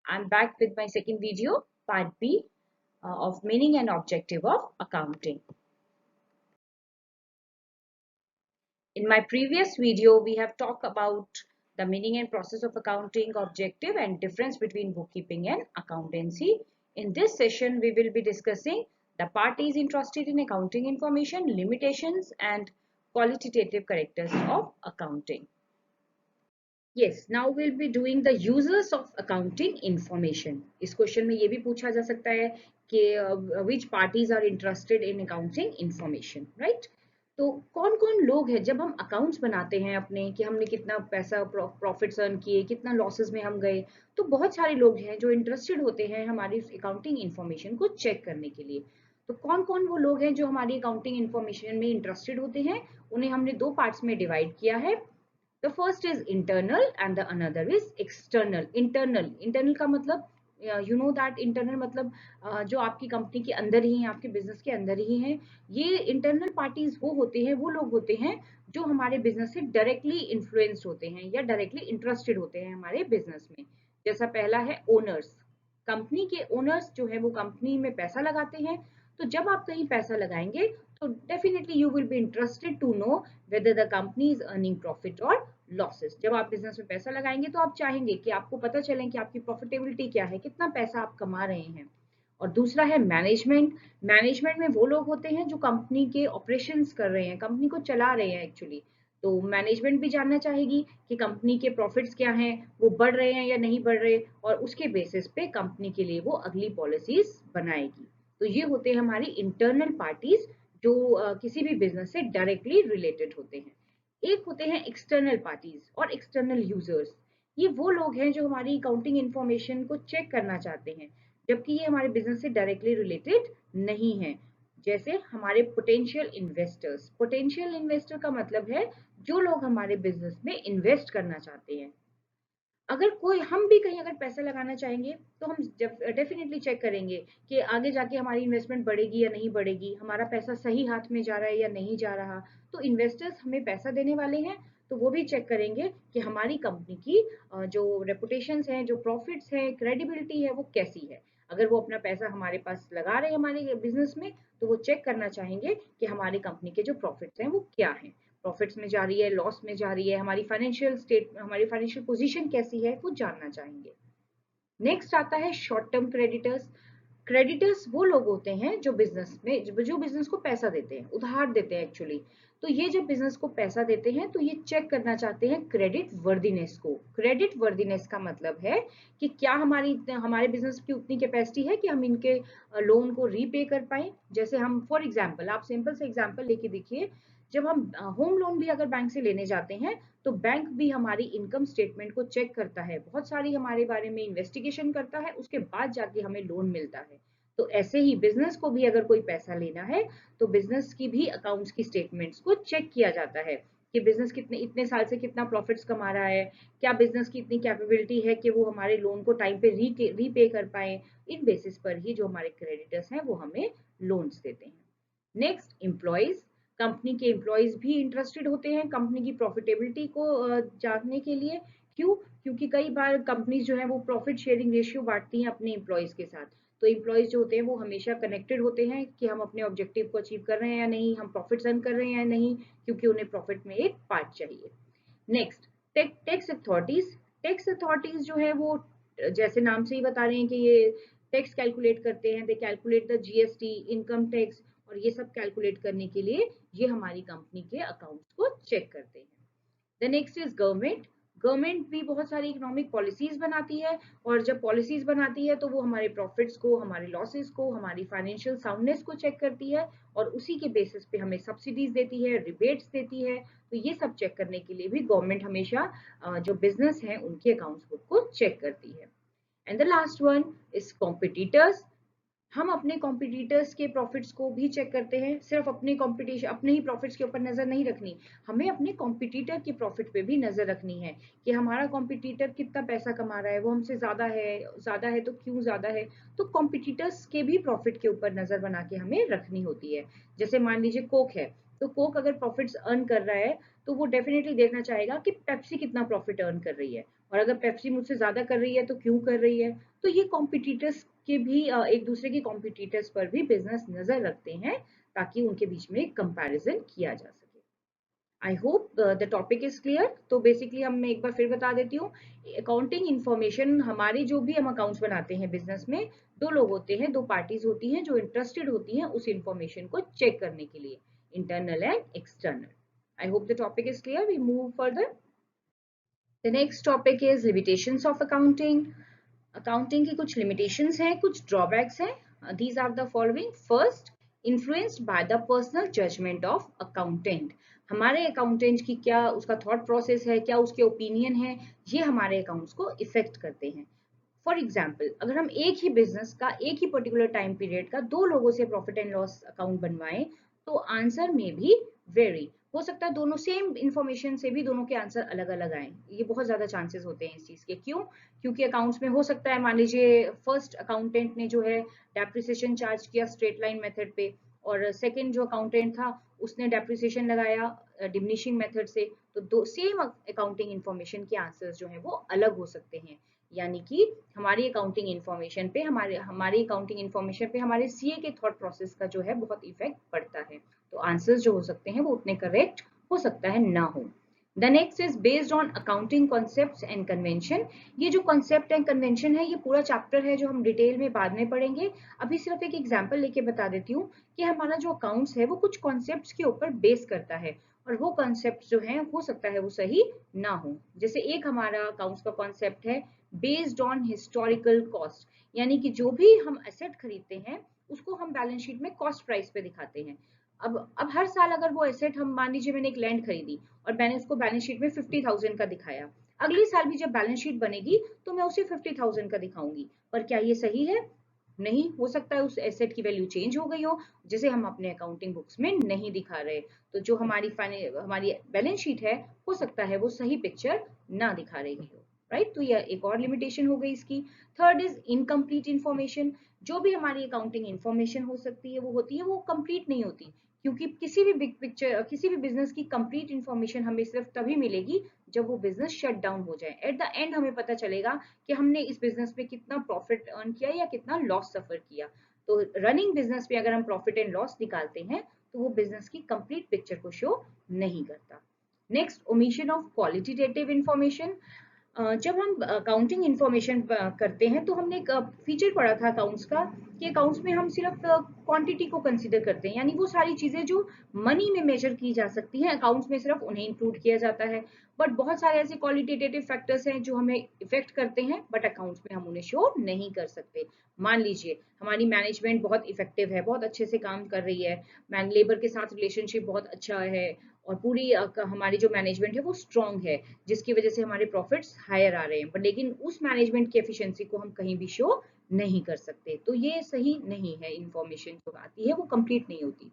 I'm back with my second video, part B of meaning and objective of accounting. In my previous video, we have talked about the meaning and process of accounting, objective and difference between bookkeeping and accountancy. In this session, we will be discussing the parties interested in accounting information, limitations and qualitative characters of accounting. Yes, now we'll be doing the users of accounting information. इस question में ये भी पूछा जा सकता है कि which parties are interested in accounting information, right? तो कौन कौन लोग हैं जब हम अकाउंट्स बनाते हैं अपने कि हमने कितना पैसा प्रॉफिट्स अर्न किए, कितना लॉसेस में हम गए, तो बहुत सारे लोग हैं जो इंटरेस्टेड होते हैं हमारी अकाउंटिंग इंफॉर्मेशन को चेक करने के लिए। तो कौन कौन वो लोग हैं जो हमारी अकाउंटिंग इंफॉर्मेशन में इंटरेस्टेड होते हैं, उन्हें हमने दो पार्ट्स में डिवाइड किया है। The first is internal and the another is external. Internal का मतलब you know that internal मतलब जो आपकी कंपनी के अंदर ही हैं, आपके बिजनेस के अंदर ही हैं। ये इंटरनल पार्टीज वो होते हैं, वो लोग होते हैं जो हमारे बिजनेस से डायरेक्टली इन्फ्लुएंस्ड होते हैं या डायरेक्टली इंटरेस्टेड होते हैं हमारे बिजनेस में। जैसा पहला है ओनर्स। कंपनी के ओनर्स जो है वो कंपनी में पैसा लगाते हैं। तो जब आप कहीं पैसा लगाएंगे तो definitely you will be interested to know whether the company is earning profit or losses. जब आप बिजनेस में पैसा लगाएंगे तो आप चाहेंगे कि आपको पता चले कि आपकी प्रॉफिटेबिलिटी क्या है, कितना पैसा आप कमा रहे हैं। और दूसरा है मैनेजमेंट। मैनेजमेंट में वो लोग होते हैं जो कंपनी के ऑपरेशंस कर रहे हैं, कंपनी को चला रहे हैं एक्चुअली। तो मैनेजमेंट भी जानना चाहेगी कि कंपनी के प्रॉफिट्स क्या हैं, वो बढ़ रहे हैं या नहीं बढ़ रहे, और उसके बेसिस पे कंपनी के लिए वो अगली पॉलिसीज बनाएगी। तो ये होते हैं हमारी इंटरनल पार्टीज जो किसी भी बिजनेस से डायरेक्टली रिलेटेड होते हैं। एक होते हैं एक्सटर्नल पार्टीज और एक्सटर्नल यूजर्स। ये वो लोग हैं जो हमारी अकाउंटिंग इंफॉर्मेशन को चेक करना चाहते हैं, जबकि ये हमारे बिजनेस से डायरेक्टली रिलेटेड नहीं है। जैसे हमारे पोटेंशियल इन्वेस्टर्स। पोटेंशियल इन्वेस्टर का मतलब है जो लोग हमारे बिजनेस में इन्वेस्ट करना चाहते हैं। अगर कोई हम भी कहीं अगर पैसा लगाना चाहेंगे तो हम डेफिनेटली चेक करेंगे कि आगे जाके हमारी इन्वेस्टमेंट बढ़ेगी या नहीं बढ़ेगी, हमारा पैसा सही हाथ में जा रहा है या नहीं जा रहा। तो इन्वेस्टर्स हमें पैसा देने वाले हैं तो वो भी चेक करेंगे कि हमारी कंपनी की जो रेपुटेशन है, जो प्रॉफिट्स है, क्रेडिबिलिटी है, वो कैसी है। अगर वो अपना पैसा हमारे पास लगा रहे हैं हमारे बिजनेस में तो वो चेक करना चाहेंगे कि हमारी कंपनी के जो प्रॉफिट्स हैं वो क्या हैं, प्रॉफिट्स में जा रही है, लॉस में जा रही है, हमारी फाइनेंशियल पोजीशन कैसी है, वो जानना चाहेंगे। नेक्स्ट आता है शॉर्ट टर्म क्रेडिटर्स। क्रेडिटर्स वो लोग होते हैं जो बिजनेस को पैसा देते हैं, उधार देते हैं एक्चुअली। तो ये जब बिजनेस को पैसा देते हैं तो ये चेक करना चाहते हैं क्रेडिट वर्दीनेस को। क्रेडिट वर्दीनेस का मतलब है कि क्या हमारे बिजनेस की उतनी कैपेसिटी है कि हम इनके लोन को रीपे कर पाए। जैसे हम फॉर एग्जाम्पल, आप सिंपल से एग्जाम्पल लेके देखिए, जब हम होम लोन भी अगर बैंक से लेने जाते हैं तो बैंक भी हमारी इनकम स्टेटमेंट को चेक करता है, बहुत सारी हमारे बारे में इन्वेस्टिगेशन करता है, उसके बाद जाके हमें लोन मिलता है। तो ऐसे ही बिजनेस को भी अगर कोई पैसा लेना है तो बिजनेस की भी अकाउंट्स की स्टेटमेंट्स को चेक किया जाता है कि बिजनेस इतने साल से कितना प्रॉफिट्स कमा रहा है, क्या बिजनेस की इतनी कैपेबिलिटी है कि वो हमारे लोन को टाइम पे रीपे कर पाए। इन बेसिस पर ही जो हमारे क्रेडिटर्स हैं वो हमें लोन्स देते हैं। Next, employees. कंपनी के एम्प्लॉयज भी इंटरेस्टेड होते हैं कंपनी की प्रॉफिटेबिलिटी को जानने के लिए। क्यों? क्योंकि कई बार कंपनीज जो है वो प्रॉफिट शेयरिंग रेशियो बांटती हैं अपने एम्प्लॉयज के साथ। तो एम्प्लॉयज जो होते हैं वो हमेशा कनेक्टेड होते हैं कि हम अपने ऑब्जेक्टिव को अचीव कर रहे हैं या नहीं, हम प्रॉफिट अर्न कर रहे हैं या नहीं, क्योंकि उन्हें प्रॉफिट में एक पार्ट चाहिए। Next, tax authorities. Tax authorities जो है वो जैसे नाम से ही बता रहे हैं कि ये टैक्स कैलकुलेट करते हैं। दे calculate the GST, income tax, और ये सब कैलकुलेट करने के लिए ये हमारी कंपनी के अकाउंट्स को चेक करते हैं। The next is government. Government भी बहुत सारी इकोनॉमिक पॉलिसीज बनाती है, और जब पॉलिसीज बनाती है तो वो हमारे प्रॉफिट्स को, हमारे लॉसेस को, हमारी फाइनेंशियल साउंडनेस को चेक करती है, और उसी के बेसिस पे हमें सब्सिडीज देती है, रिबेट्स देती है। तो ये सब चेक करने के लिए भी गवर्नमेंट हमेशा जो बिजनेस है उनके अकाउंट्स बुक को चेक करती है। And the last one is competitors. हम अपने कॉम्पिटिटर्स के प्रॉफिट्स को भी चेक करते हैं। सिर्फ अपने ही प्रॉफिट्स के ऊपर नजर नहीं रखनी, हमें अपने कॉम्पिटिटर के प्रॉफिट पे भी नजर रखनी है कि हमारा कॉम्पिटिटर कितना पैसा कमा रहा है, वो हमसे ज्यादा है तो क्यों ज्यादा है। तो कॉम्पिटिटर्स के भी प्रॉफिट के ऊपर नजर बना के हमें रखनी होती है। जैसे मान लीजिए कोक है, तो कोक अगर प्रॉफिट्स अर्न कर रहा है तो वो डेफिनेटली देखना चाहेगा कि पेप्सी कितना प्रॉफिट अर्न कर रही है। और अगर पेप्सी मुझसे ज्यादा कर रही है तो क्यों कर रही है। तो ये कॉम्पिटिटर्स के भी एक दूसरे के कॉम्पिटिटर्स पर भी बिजनेस नजर रखते हैं ताकि उनके बीच में कंपैरिजन किया जा सके। आई hope the topic is clear. तो बेसिकली हम मैं एक बार फिर बता देती हूँ, अकाउंटिंग इंफॉर्मेशन हमारी जो भी हम अकाउंट्स बनाते हैं बिजनेस में, दो लोग होते हैं, दो पार्टीज होती हैं जो इंटरेस्टेड होती हैं उस इंफॉर्मेशन को चेक करने के लिए, internal and external. I hope the topic is clear. We move further. The next topic is limitations of accounting. Accounting की कुछ लिमिटेशंस हैं, कुछ ड्रॉबैक्स हैं। These are the following. First, influenced by the personal judgement of accountant. हमारे accountant की क्या उसका thought process है, क्या उसके ओपिनियन है, ये हमारे अकाउंट्स को इफेक्ट करते हैं। फॉर एग्जाम्पल, अगर हम एक ही बिजनेस का एक ही पर्टिकुलर टाइम पीरियड का दो लोगों से प्रॉफिट एंड लॉस अकाउंट बनवाएं तो आंसर में भी वेरी हो सकता है। दोनों सेम इंफॉर्मेशन से भी दोनों के आंसर अलग अलग आए, ये बहुत ज्यादा चांसेस होते हैं इस चीज के। क्यों? क्योंकि अकाउंट्स में हो सकता है, मान लीजिए फर्स्ट अकाउंटेंट ने जो है डेप्रिसिएशन चार्ज किया स्ट्रेट लाइन मेथड पे, और सेकंड जो अकाउंटेंट था उसने डेप्रिसिएशन लगाया डिमिनिशिंग मेथड से, तो दो सेम अकाउंटिंग इंफॉर्मेशन के आंसर्स जो है वो अलग हो सकते हैं। यानी कि हमारी अकाउंटिंग इंफॉर्मेशन पे हमारे सीए के थॉट प्रोसेस का जो है बहुत इफेक्ट पड़ता है। तो आंसर्स जो हो सकते हैं वो उतने करेक्ट हो सकता है ना हो। The next is based on accounting concepts and convention. ये जो कॉन्सेप्ट एंड कन्वेंशन है ये पूरा चैप्टर है जो हम डिटेल में बाद में पढ़ेंगे। अभी सिर्फ एक एग्जांपल लेके बता देती हूँ कि हमारा जो अकाउंट्स है वो कुछ कॉन्सेप्ट्स के ऊपर बेस करता है, और वो कॉन्सेप्ट जो है हो सकता है वो सही ना हो। जैसे एक हमारा अकाउंट्स का कॉन्सेप्ट है बेस्ड ऑन हिस्टोरिकल कॉस्ट, यानी कि जो भी हम एसेट खरीदते हैं उसको हम बैलेंस शीट में कॉस्ट प्राइस पे दिखाते हैं। अब हर साल अगर वो एसेट, हम मान लीजिए मैंने एक लैंड खरीदी और मैंने उसको बैलेंस शीट में 50,000 का दिखाया, अगले साल भी जब बैलेंस शीट बनेगी तो मैं उसे 50,000 का दिखाऊंगी। पर क्या ये सही है? नहीं, हो सकता है उस एसेट की वैल्यू चेंज हो गई हो जिसे हम अपने अकाउंटिंग बुक्स में नहीं दिखा रहे। तो जो हमारी बैलेंस शीट है हो सकता है वो सही पिक्चर ना दिखा रही हो। राइट, तो यह एक और लिमिटेशन हो गई इसकी। Third is incomplete information. जो भी हमारी अकाउंटिंग इंफॉर्मेशन हो सकती है वो होती है वो कंप्लीट नहीं होती, क्योंकि किसी भी बिग पिक्चर, किसी भी बिजनेस की कंप्लीट इंफॉर्मेशन हमें सिर्फ तभी मिलेगी जब वो बिजनेस शट डाउन हो जाए। एट द एंड हमें पता चलेगा कि हमने इस बिजनेस में कितना प्रॉफिट अर्न किया या कितना लॉस सफर किया। तो रनिंग बिजनेस में अगर हम प्रॉफिट एंड लॉस निकालते हैं तो वो बिजनेस की कंप्लीट पिक्चर को शो नहीं करता। Next, omission of qualitative information. जब हम अकाउंटिंग इंफॉर्मेशन करते हैं तो हमने एक फीचर पढ़ा था अकाउंट्स का कि अकाउंट्स में हम सिर्फ क्वांटिटी को कंसीडर करते हैं, यानी वो सारी चीजें जो मनी में मेजर की जा सकती हैं अकाउंट्स में सिर्फ उन्हें इंक्लूड किया जाता है। बट बहुत सारे ऐसे क्वालिटेटिव फैक्टर्स हैं जो हमें इफेक्ट करते हैं बट अकाउंट्स में हम उन्हें शो नहीं कर सकते। मान लीजिए हमारी मैनेजमेंट बहुत इफेक्टिव है, बहुत अच्छे से काम कर रही है, लेबर के साथ रिलेशनशिप बहुत अच्छा है, और पूरी हमारी जो मैनेजमेंट है वो स्ट्रांग है, जिसकी वजह से हमारे प्रॉफिट्स हायर आ रहे हैं, बट लेकिन उस मैनेजमेंट की एफिशिएंसी को हम कहीं भी शो नहीं कर सकते। तो ये सही नहीं है, इंफॉर्मेशन जो आती है वो कंप्लीट नहीं होती।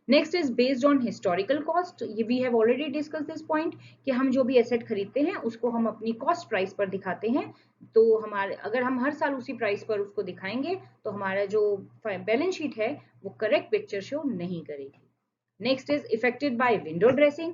Next is based on historical cost. ये we have already discuss this point कि हम जो भी एसेट खरीदते हैं उसको हम अपनी कॉस्ट प्राइस पर दिखाते हैं। तो हमारे अगर हम हर साल उसी प्राइस पर उसको दिखाएंगे तो हमारा जो बैलेंस शीट है वो करेक्ट पिक्चर शो नहीं करेगी। Next is affected by window dressing.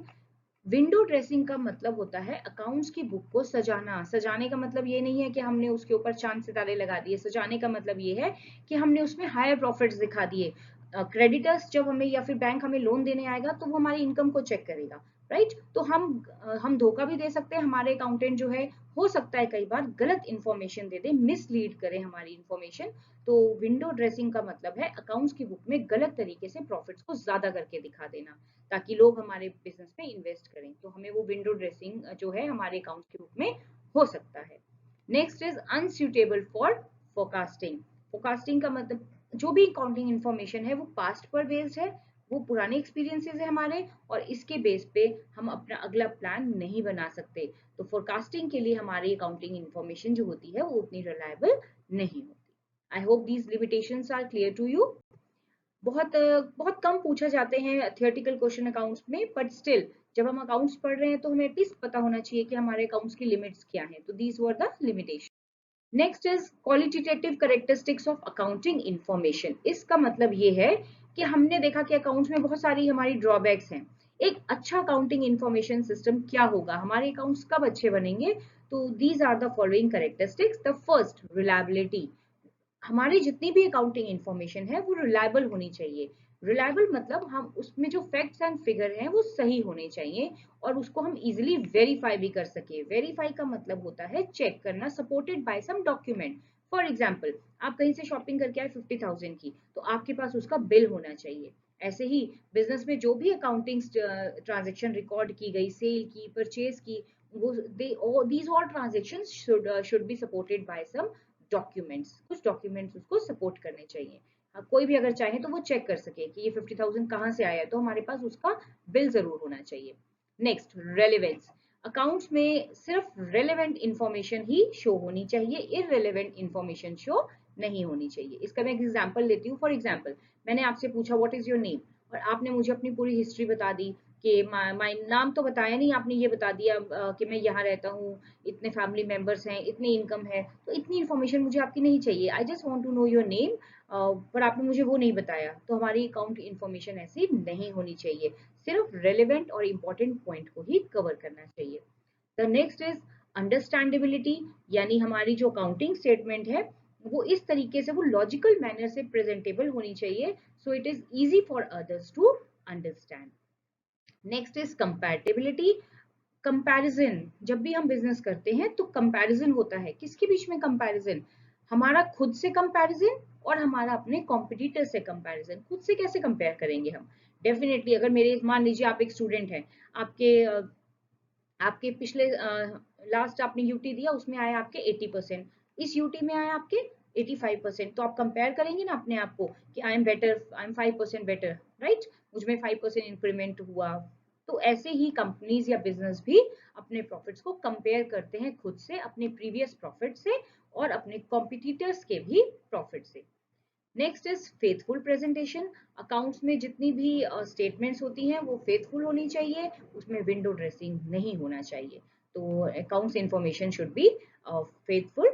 Window dressing का मतलब होता है अकाउंट्स की बुक को सजाना। सजाने का मतलब ये नहीं है कि हमने उसके ऊपर चांद सितारे लगा दिए, सजाने का मतलब ये है कि हमने उसमें हायर प्रॉफिट्स दिखा दिए। क्रेडिटर्स जब हमें या फिर बैंक हमें लोन देने आएगा तो वो हमारी इनकम को चेक करेगा। राइट, तो हम धोखा भी दे सकते हैं। हमारे अकाउंटेंट जो है हो सकता है कई बार गलत इंफॉर्मेशन दे दे, मिसलीड करे हमारी इंफॉर्मेशन। तो विंडो ड्रेसिंग का मतलब है अकाउंट्स की बुक में गलत तरीके से प्रॉफिट्स को ज्यादा करके दिखा देना ताकि लोग हमारे बिजनेस में इन्वेस्ट करें। तो हमें वो विंडो ड्रेसिंग जो है हमारे अकाउंट्स के बुक में हो सकता है। Next is unsuitable for forecasting. Forecasting का मतलब जो भी अकाउंटिंग इंफॉर्मेशन है वो पास्ट पर बेस्ड है, वो पुराने एक्सपीरियंसेस है हमारे, और इसके बेस पे हम अपना अगला प्लान नहीं बना सकते। तो फोरकास्टिंग के लिए हमारी अकाउंटिंग इंफॉर्मेशन जो होती है वो उतनी रिलायबल नहीं होती। I hope these limitations are clear to you. बहुत कम पूछा जाते हैं थियोरेटिकल क्वेश्चन अकाउंट्स में, बट स्टिल जब हम अकाउंट्स पढ़ रहे हैं तो हमें एटलीस्ट पता होना चाहिए कि हमारे अकाउंट्स की लिमिट्स क्या हैं। तो these were the limitation. Next is qualitative characteristics of accounting information. इसका मतलब ये है कि हमने देखा कि अकाउंट्स में बहुत सारी हमारी ड्रॉबैक्स हैं। एक अच्छा अकाउंटिंग इंफॉर्मेशन सिस्टम क्या होगा, हमारे अकाउंट्स कब अच्छे बनेंगे, तो these are the following characteristics. The first, reliability. हमारी जितनी भी अकाउंटिंग इंफॉर्मेशन है वो रिलायबल होनी चाहिए। रिलायबल मतलब हम उसमें जो फैक्ट्स एंड फिगर हैं वो सही होने चाहिए और उसको हम इजीली वेरीफाई भी कर सके। वेरीफाई का मतलब होता है चेक करना, supported by some document. For example, आप कहीं से शॉपिंग करके आए 50,000 की, तो आपके पास उसका बिल होना चाहिए। ऐसे ही बिजनेस में जो भी अकाउंटिंग ट्रांजेक्शन रिकॉर्ड की गई, सेल की, परचेज की, वो these all transaction should be supported by some documents. कुछ डॉक्यूमेंट्स उसको सपोर्ट करने चाहिए। कोई भी अगर चाहे तो वो चेक कर सके कि ये 50,000 कहाँ से आया है, तो हमारे पास उसका बिल जरूर होना चाहिए। Next, relevance. अकाउंट्स में सिर्फ रेलेवेंट इंफॉर्मेशन ही शो होनी चाहिए, इररेलेवेंट इंफॉर्मेशन शो नहीं होनी चाहिए। इसका मैं एक एग्जांपल लेती हूँ। फॉर एग्जांपल, मैंने आपसे पूछा व्हाट इज योर नेम, और आपने मुझे अपनी पूरी हिस्ट्री बता दी कि माय नाम तो बताया नहीं, आपने ये बता दिया कि मैं यहाँ रहता हूँ, इतने फैमिली मेंबर्स हैं, इतनी इनकम है। तो इतनी इन्फॉर्मेशन मुझे आपकी नहीं चाहिए। I just want to know your name, पर आपने मुझे वो नहीं बताया। तो हमारी अकाउंट इन्फॉर्मेशन ऐसी नहीं होनी चाहिए। सिर्फ रेलेवेंट और इम्पोर्टेंट पॉइंट को ही कवर करना चाहिए। द नेक्स्ट इज अंडरस्टैंडेबिलिटी, यानी हमारी जो अकाउंटिंग स्टेटमेंट है वो इस तरीके से, वो लॉजिकल मैनर से प्रेजेंटेबल होनी चाहिए, so it is easy for others to understand. Next is compatibility. Comparison, जब भी हम बिजनेस करते हैं तो कंपैरिजन होता है। किसके बीच में कंपैरिजन? हमारा खुद से कंपैरिजन और हमारा अपने कॉम्पिटिटर से कंपैरिजन। खुद से कैसे कंपेयर करेंगे हम? डेफिनेटली, अगर मेरे, मान लीजिए आप एक स्टूडेंट हैं, आपके आपके पिछले लास्ट आपने यूटी दिया, उसमें आया आपके 80%, इस यूटी में आया आपके 85%, तो आप कंपेयर करेंगे ना अपने आप को कि I am better, I am 5% better, right, मुझमें 5% इंक्रीमेंट हुआ। तो ऐसे ही कंपनीज या बिजनेस भी अपने प्रॉफिट्स को कंपेयर करते हैं खुद से, अपने प्रीवियस प्रॉफिट से और अपने कॉम्पिटिटर्स के भी प्रॉफिट से। Next is faithful presentation. Accounts में जितनी भी स्टेटमेंट्स होती हैं वो फेथफुल होनी चाहिए, उसमें विंडो ड्रेसिंग नहीं होना चाहिए। तो accounts information should be faithful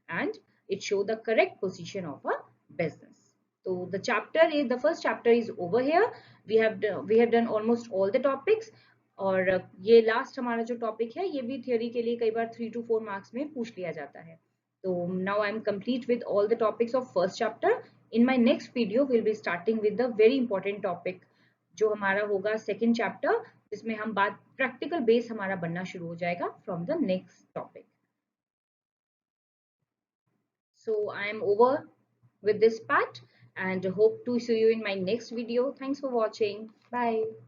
and it show the correct position of a business. So the first chapter is over here. We have done almost all the topics. और ये last हमारा जो topic है ये भी थियोरी के लिए कई बार 3 to 4 मार्क्स में पूछ लिया जाता है। So now I am complete with all the topics of first chapter. In my next video we'll be starting with the very important topic जो हमारा होगा सेकेंड चैप्टर, जिसमें हम बात प्रैक्टिकल बेस हमारा बनना शुरू हो जाएगा from the next topic. So I am over with this part and hope to see you in my next video. Thanks for watching. Bye.